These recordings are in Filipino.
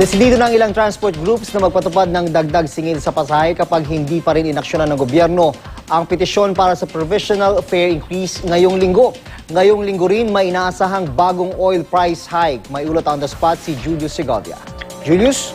Desidido ng ilang transport groups na magpatupad ng dagdag singil sa pasahe kapag hindi pa rin inaksyonan ng gobyerno ang petisyon para sa provisional fare increase ngayong linggo. Ngayong linggo rin may inaasahang bagong oil price hike. May ulat on the spot si Julius Segovia. Julius?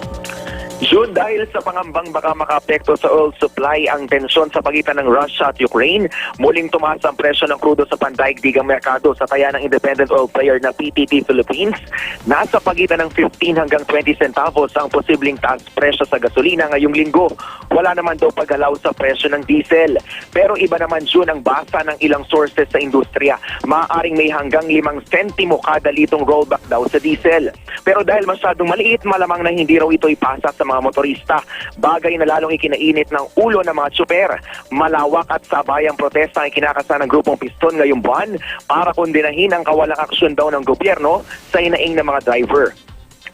June, dahil sa pangambang baka makaapekto sa oil supply ang tensyon sa pagitan ng Russia at Ukraine, muling tumaas ang presyo ng krudo sa pandaigdigang merkado sa taya ng independent oil player na PTT Philippines. Nasa pagitan ng 15 hanggang 20 centavos ang posibleng taas presyo sa gasolina ngayong linggo. Wala naman daw paggalaw sa presyo ng diesel. Pero iba naman, June, ang basa ng ilang sources sa industriya. Maaaring may hanggang 5 sentimo kada litong rollback daw sa diesel. Pero dahil masyadong maliit, malamang na hindi raw ito ipasa sa mga motorista. Bagay na lalong ikinainit ng ulo ng mga tsuper. Malawak at sabayang protesta ang kinakasa ng grupong Piston ngayong buwan para kondinahin ang kawalang aksyon daw ng gobyerno sa hinaing ng mga driver.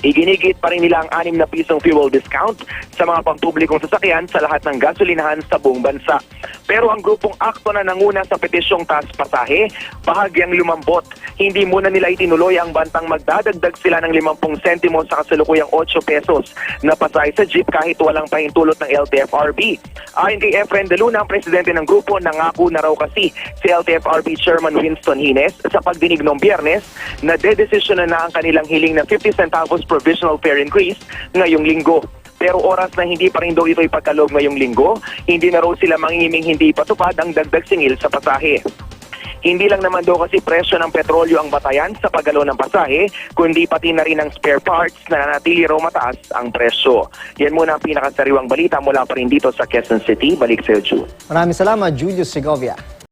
Iginigit pa rin nila ang 6 na pisong fuel discount sa mga pampublikong sasakyan sa lahat ng gasolinahan sa buong bansa. Pero ang grupong akto na nanguna sa petisyong taas pasahe, bahagyang lumambot. Hindi muna nila itinuloy ang bantang magdadagdag sila ng 50 sentimo sa kasalukuyang 8 pesos na pasahe sa jeep kahit walang pahintulot ng LTFRB. Ayon kay Efren De Luna, ang presidente ng grupo, nangako na raw kasi si LTFRB Chairman Winston Hines sa pagdinig noong Biyernes na dedesisyonan na ang kanilang hiling na 50 centavos provisional fare increase ngayong linggo. Pero oras na hindi pa rin daw ito ipagkaloob ngayong linggo, hindi na raw sila mangingiming hindi ipatupad ang dagdag singil sa pasahe. Hindi lang naman daw kasi presyo ng petrolyo ang batayan sa paggalaw ng pasahe, kundi pati na rin ang spare parts na nanatili raw mataas ang presyo. Yan muna ang pinakasariwang balita mula pa rin dito sa Quezon City. Balik sa iyo, Jude. Maraming salamat, Julius Segovia.